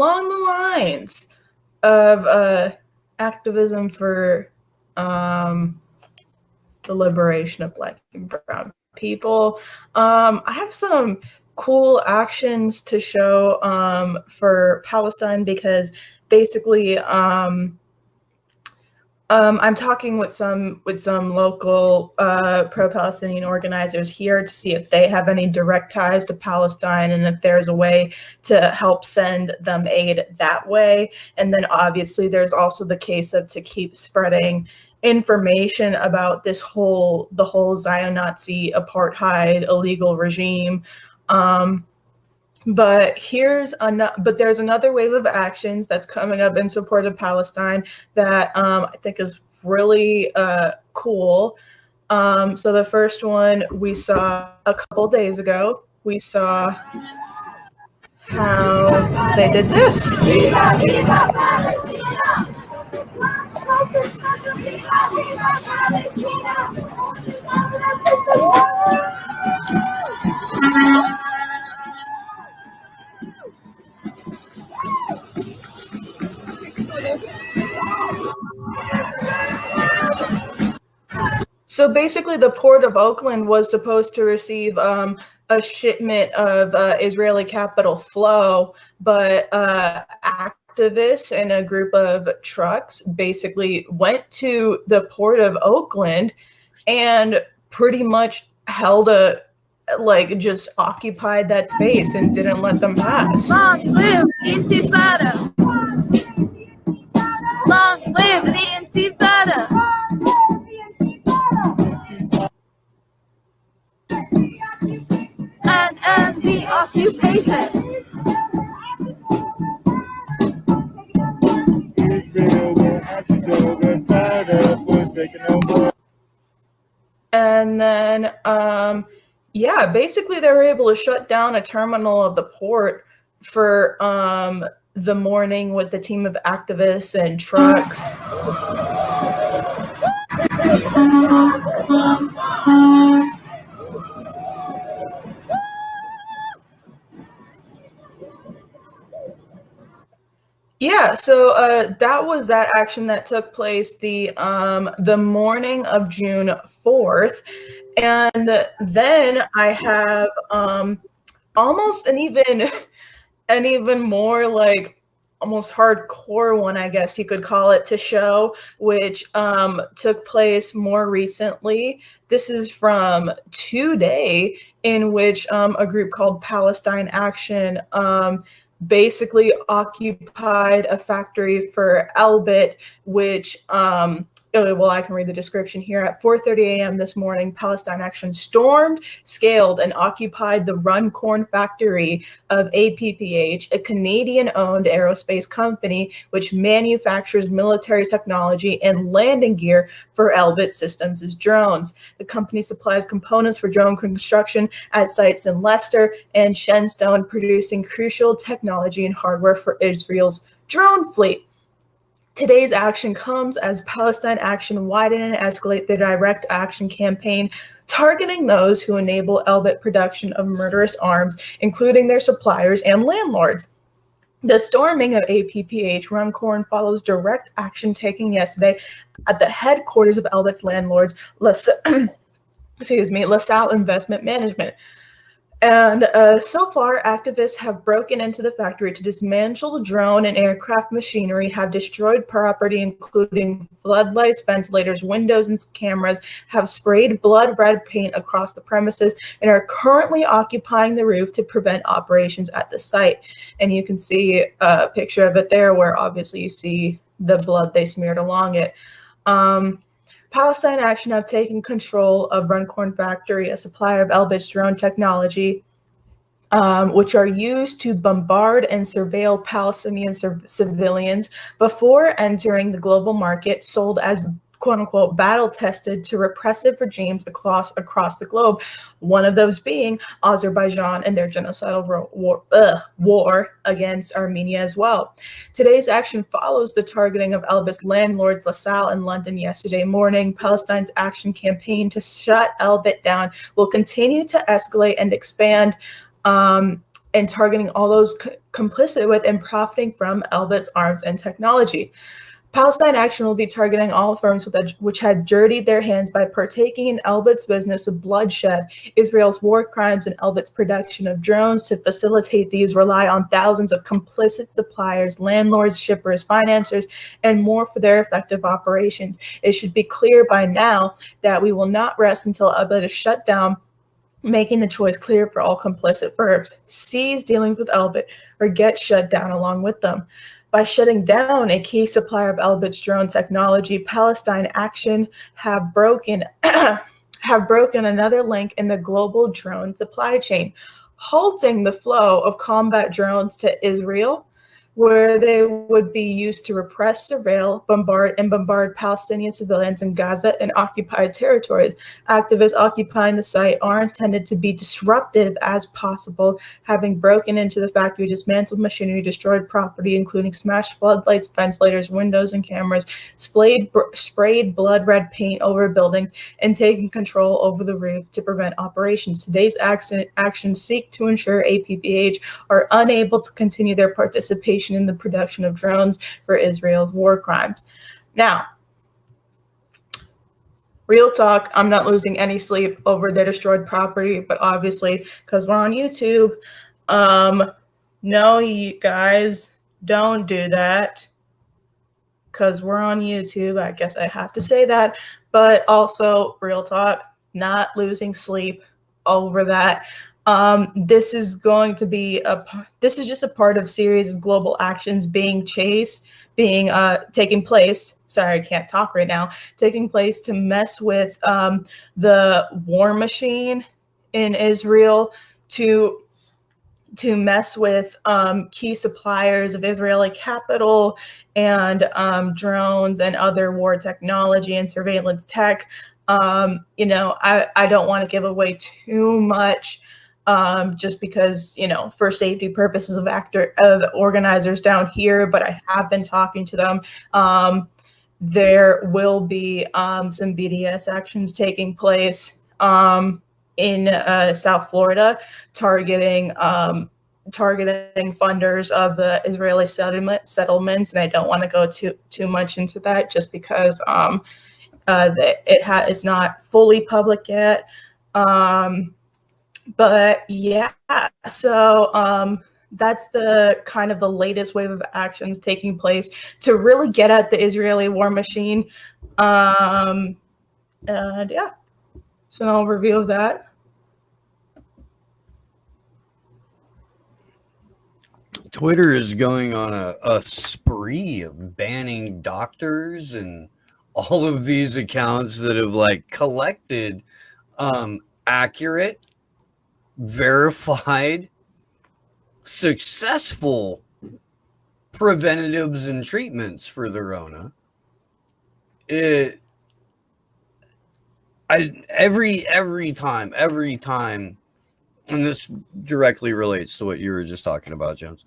along the lines of activism for the liberation of Black and brown people. I have some cool actions to show for Palestine because basically I'm talking with some local pro-Palestinian organizers here to see if they have any direct ties to Palestine and if there's a way to help send them aid that way. And then obviously there's also the case of to keep spreading information about the whole Zion-Nazi apartheid illegal regime. But there's another wave of actions that's coming up in support of Palestine that I think is really cool. So the first one we saw a couple days ago, we saw how they did this. Viva, viva Palestina! So basically, the port of Oakland was supposed to receive a shipment of Israeli capital flow, but activists and a group of trucks basically went to the port of Oakland and pretty much just occupied that space and didn't let them pass. Long live Intifada! Long live the Intifada! And the occupation. And then, basically they were able to shut down a terminal of the port for the morning with a team of activists and trucks. Yeah, so that was that action that took place the morning of June 4th. And then I have almost an even more like almost hardcore one, I guess you could call it, to show, which took place more recently. This is from today, in which a group called Palestine Action basically occupied a factory for Elbit, which I can read the description here. At 4:30 a.m. this morning, Palestine Action stormed, scaled, and occupied the Runcorn Factory of APPH, a Canadian-owned aerospace company which manufactures military technology and landing gear for Elbit Systems' drones. The company supplies components for drone construction at sites in Leicester and Shenstone, producing crucial technology and hardware for Israel's drone fleet. Today's action comes as Palestine Action widen and escalate their direct action campaign targeting those who enable Elbit production of murderous arms, including their suppliers and landlords. The storming of APPH Runcorn follows direct action taken yesterday at the headquarters of Elbit's landlords, LaSalle Investment Management. And so far, activists have broken into the factory to dismantle the drone and aircraft machinery, have destroyed property, including floodlights, ventilators, windows, and cameras, have sprayed blood red paint across the premises, and are currently occupying the roof to prevent operations at the site. And you can see a picture of it there where obviously you see the blood they smeared along it. Palestine Action have taken control of Runcorn Factory, a supplier of Elbit's drone technology, which are used to bombard and surveil Palestinian civilians before entering the global market, sold as quote-unquote battle-tested to repressive regimes across the globe, one of those being Azerbaijan and their genocidal war against Armenia as well. Today's action follows the targeting of Elbit's landlords LaSalle in London yesterday morning. Palestine's action campaign to shut Elbit down will continue to escalate and expand and targeting all those complicit with and profiting from Elbit's arms and technology. Palestine Action will be targeting all firms which had dirtied their hands by partaking in Elbit's business of bloodshed, Israel's war crimes, and Elbit's production of drones. To facilitate these, rely on thousands of complicit suppliers, landlords, shippers, financiers, and more for their effective operations. It should be clear by now that we will not rest until Elbit is shut down, making the choice clear for all complicit firms. Cease dealing with Elbit or get shut down along with them. By shutting down a key supplier of Elbit's drone technology, Palestine Action have broken another link in the global drone supply chain, halting the flow of combat drones to Israel, where they would be used to repress, surveil, bombard Palestinian civilians in Gaza and occupied territories. Activists occupying the site are intended to be disruptive as possible, having broken into the factory, dismantled machinery, destroyed property, including smashed floodlights, ventilators, windows, and cameras, sprayed blood red paint over buildings, and taken control over the roof to prevent operations. Today's actions seek to ensure APPH are unable to continue their participation in the production of drones for Israel's war crimes. Now, real talk, I'm not losing any sleep over their destroyed property, but obviously, because we're on YouTube, no, you guys, don't do that. Because we're on YouTube, I guess I have to say that. But also, real talk, not losing sleep over that. This is going to be this is just a part of series of global actions taking place. Sorry, I can't talk right now. Taking place to mess with the war machine in Israel, to mess with key suppliers of Israeli capital and drones and other war technology and surveillance tech. I don't want to give away too much. Just because, for safety purposes of organizers down here, but I have been talking to them. There will be some BDS actions taking place in South Florida, targeting funders of the Israeli settlements, and I don't want to go too much into that just because it's not fully public yet. But yeah, so that's the kind of the latest wave of actions taking place to really get at the Israeli war machine. And yeah, so an overview of that. Twitter is going on a spree of banning doctors and all of these accounts that have collected accurate, verified, successful preventatives and treatments for the Rona. Every time, and this directly relates to what you were just talking about, Jones.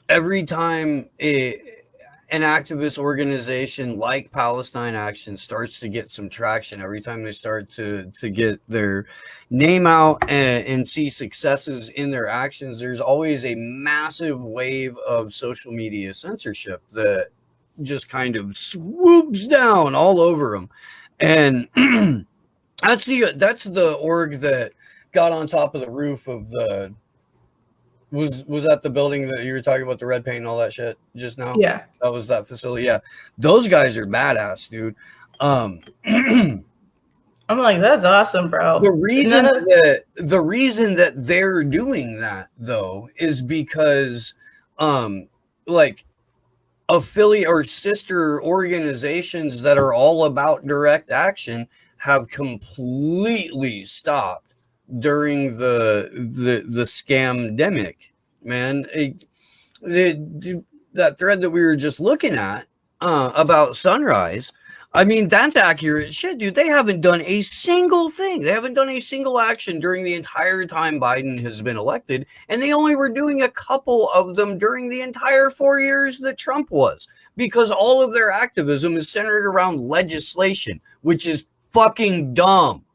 Every time an activist organization like Palestine Action starts to get some traction, every time they start to get their name out and see successes in their actions, there's always a massive wave of social media censorship that just kind of swoops down all over them. And that's the org that got on top of the roof of the was that the building that you were talking about, the red paint and all that shit just now? Yeah, that was that facility. Yeah, those guys are badass, dude. I'm like, that's awesome, bro. The reason that they're doing that though is because affiliate or sister organizations that are all about direct action have completely stopped during the scamdemic, man. That thread that we were just looking at about Sunrise, I mean, that's accurate shit, dude. They haven't done a single thing. They haven't done a single action during the entire time Biden has been elected. And they only were doing a couple of them during the entire 4 years that Trump was, because all of their activism is centered around legislation, which is fucking dumb.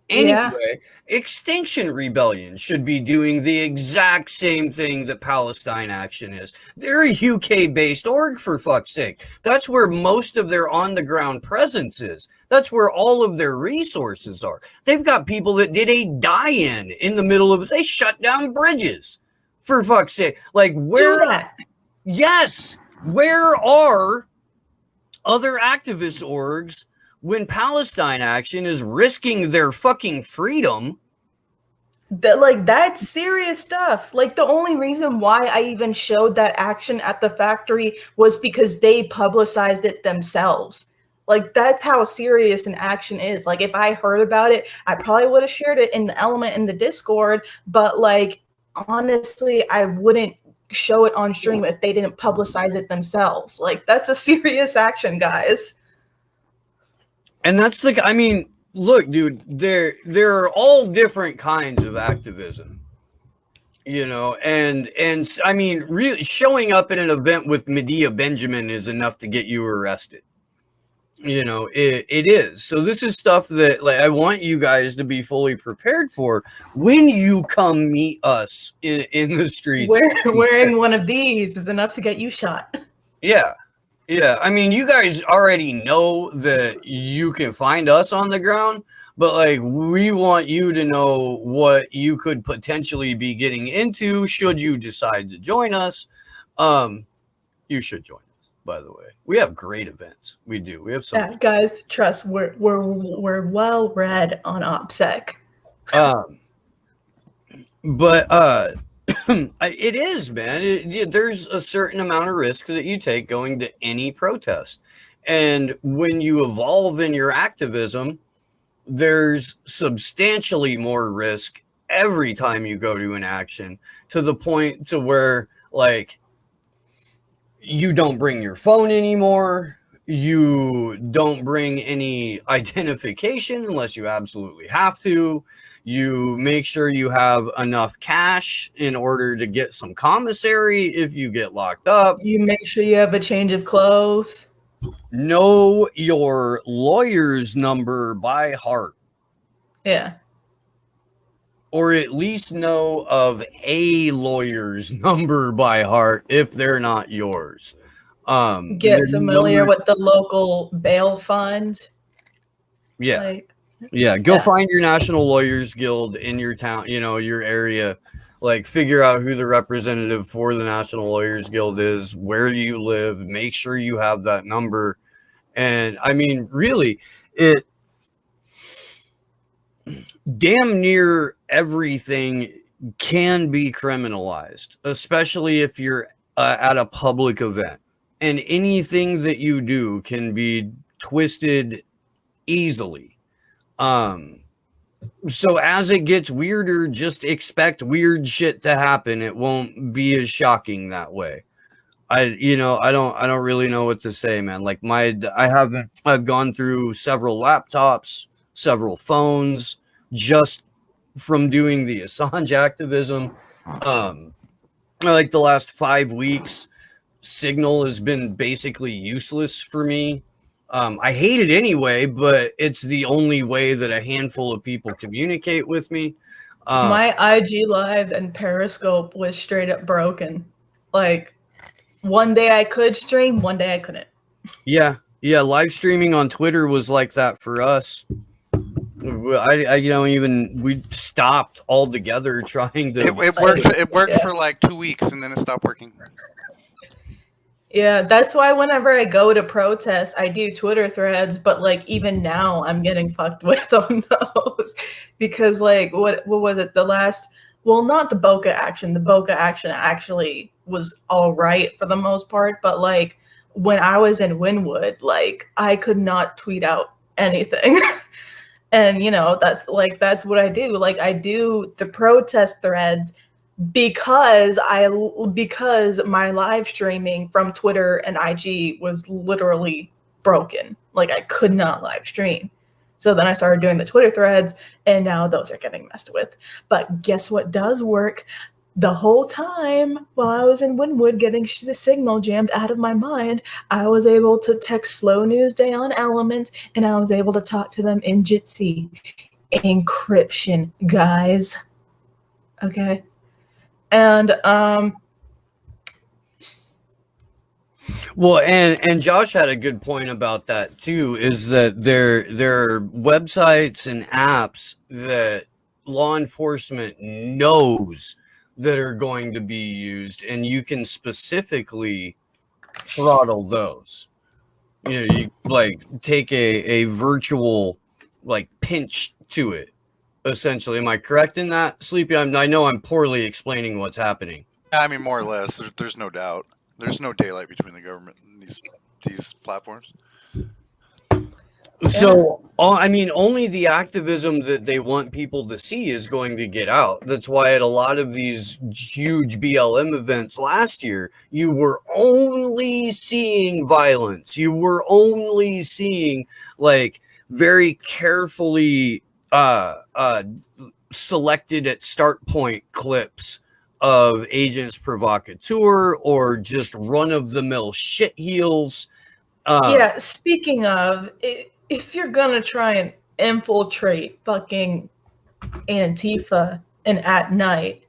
Anyway, Extinction Rebellion should be doing the exact same thing that Palestine Action is. They're a UK-based org, for fuck's sake. That's where most of their on-the-ground presence is. That's where all of their resources are. They've got people that did a die-in the middle of it. They shut down bridges, for fuck's sake. Like, where... Do that. Yes! Where are other activist orgs when Palestine Action is risking their fucking freedom? That's serious stuff. Like, the only reason why I even showed that action at the factory was because they publicized it themselves. Like, that's how serious an action is. Like, if I heard about it, I probably would have shared it in the element in the Discord, but like, honestly, I wouldn't show it on stream if they didn't publicize it themselves. Like, that's a serious action, guys. And that's the, I mean, look, dude, there are all different kinds of activism, you know, and I mean, really showing up at an event with Medea Benjamin is enough to get you arrested. You know, it is. So this is stuff that, like, I want you guys to be fully prepared for when you come meet us in the streets. Wearing one of these is enough to get you shot. Yeah. Yeah. I mean, you guys already know that you can find us on the ground, but like, we want you to know what you could potentially be getting into should you decide to join us. You should join us. By the way, we have great events. We do. We have some guys. Trust, we're well read on OPSEC. But it is, man. There's a certain amount of risk that you take going to any protest, and when you evolve in your activism, there's substantially more risk every time you go to an action, to the point to where, like, you don't bring your phone anymore. You don't bring any identification unless you absolutely have to. You make sure you have enough cash in order to get some commissary if you get locked up. You make sure you have a change of clothes. Know your lawyer's number by heart. Yeah. Or at least know of a lawyer's number by heart if they're not yours. Get familiar with the local bail fund. Yeah. Go find your National Lawyers Guild in your town, you know, your area. Like, figure out who the representative for the National Lawyers Guild is, where you live, make sure you have that number. And I mean, really, damn near everything can be criminalized, especially if you're at a public event, and anything that you do can be twisted easily. So as it gets weirder, just expect weird shit to happen. It won't be as shocking that way. I don't really know what to say, man. Like, I've gone through several laptops, several phones, just from doing the Assange activism. Like, the last 5 weeks, Signal has been basically useless for me. I hate it anyway, but it's the only way that a handful of people communicate with me. My IG Live and Periscope was straight up broken. Like, one day I could stream, one day I couldn't. Yeah, live streaming on Twitter was like that for us. We stopped altogether trying to. It worked for like 2 weeks, and then it stopped working. Yeah, that's why whenever I go to protests, I do Twitter threads, but like, even now I'm getting fucked with on those because, like, what was it? Not the Boca action. The Boca action actually was all right for the most part, but like, when I was in Wynwood, like, I could not tweet out anything. And, you know, that's what I do. Like, I do the protest threads because my live streaming from Twitter and IG was literally broken. Like, I could not live stream. So then I started doing the Twitter threads, and now those are getting messed with. But guess what does work? The whole time while I was in Wynwood getting the signal jammed out of my mind, I was able to text Slow News Day on Element, and I was able to talk to them in Jitsi. encryption, guys. Okay. And well, and Josh had a good point about that too, is that there are websites and apps that law enforcement knows that are going to be used, and you can specifically throttle those. You know, you like take a virtual like pinch to it, essentially. Am I correct in that, Sleepy? I know I'm poorly explaining what's happening. I mean, more or less. There's no doubt. There's no daylight between the government and these platforms. So, I mean, only the activism that they want people to see is going to get out. That's why at a lot of these huge BLM events last year, you were only seeing violence. You were only seeing like very carefully selected at start point clips of agents provocateur or just run-of-the-mill shitheels. Yeah, speaking of, if you're gonna try and infiltrate fucking Antifa and at night,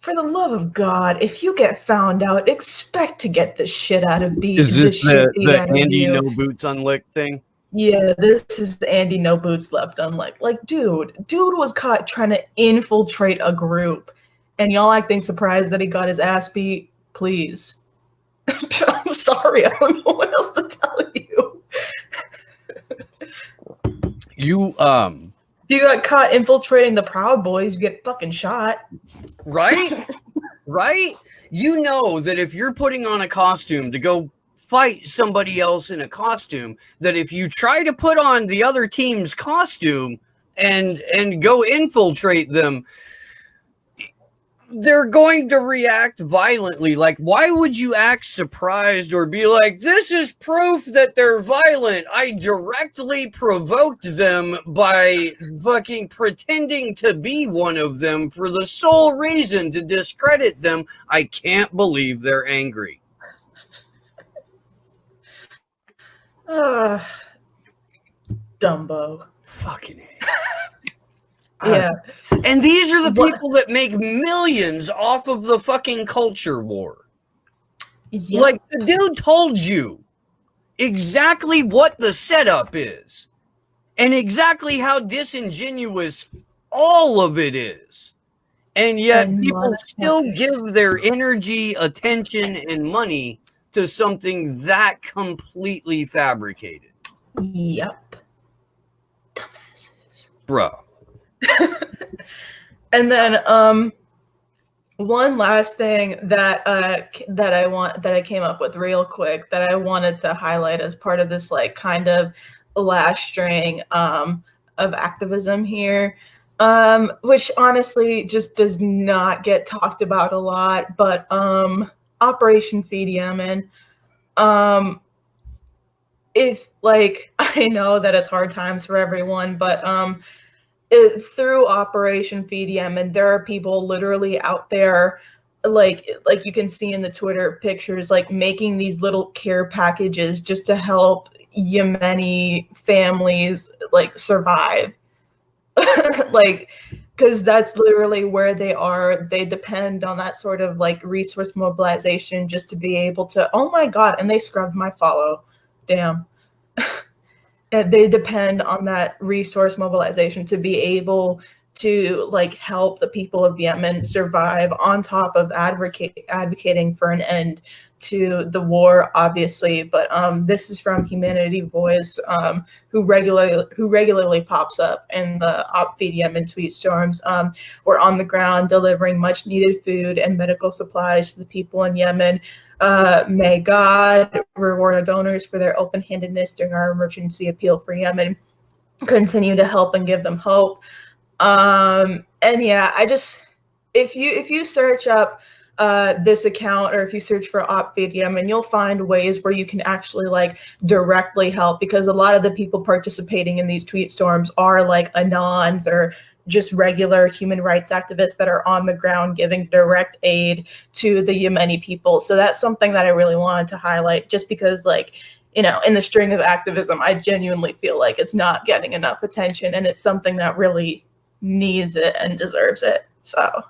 for the love of God, if you get found out, expect to get the shit out of beat. Is this the Andy No Boots Unlicked thing? Yeah, this is the Andy No Boots Left Unlicked. Like, dude was caught trying to infiltrate a group, and y'all acting surprised that he got his ass beat. Please. I'm sorry, I don't know what else to tell you. You got caught infiltrating the Proud Boys, you get fucking shot. Right? Right? You know that if you're putting on a costume to go fight somebody else in a costume, that if you try to put on the other team's costume and go infiltrate them, they're going to react violently. Like, why would you act surprised or be like, this is proof that they're violent? I directly provoked them by fucking pretending to be one of them for the sole reason to discredit them. I can't believe they're angry. Dumbo. Fucking A. Yeah. And these are the people that make millions off of the fucking culture war. Yep. Like, the dude told you exactly what the setup is and exactly how disingenuous all of it is. And yet people still give their energy, attention, and money to something that completely fabricated. Yep. Dumbasses. Bro. And then one last thing that I came up with real quick that I wanted to highlight as part of this like kind of last string of activism here, which honestly just does not get talked about a lot, but Operation Feed Yemen. If like, I know that it's hard times for everyone, but through Operation Feed Yemen, there are people literally out there, like you can see in the Twitter pictures, like making these little care packages just to help Yemeni families like survive. Like, because that's literally where they are. They depend on that sort of like resource mobilization just to be able to, oh my God, and they scrubbed my follow. Damn. They depend on that resource mobilization to be able to like help the people of Yemen survive, on top of advocating for an end to the war, obviously. But this is from Humanity Voice, who regularly pops up in the Op Feed Yemen tweet storms. We're on the ground delivering much needed food and medical supplies to the people in Yemen. May God reward our donors for their open-handedness during our emergency appeal for Yemen. Continue to help and give them hope. And yeah, if you search up this account, or if you search for Opfeed Yemen, you'll find ways where you can actually like directly help, because a lot of the people participating in these tweet storms are like anons or just regular human rights activists that are on the ground giving direct aid to the Yemeni people. So that's something that I really wanted to highlight, just because like you know, in the string of activism, I genuinely feel like it's not getting enough attention, and it's something that really needs it and deserves it. So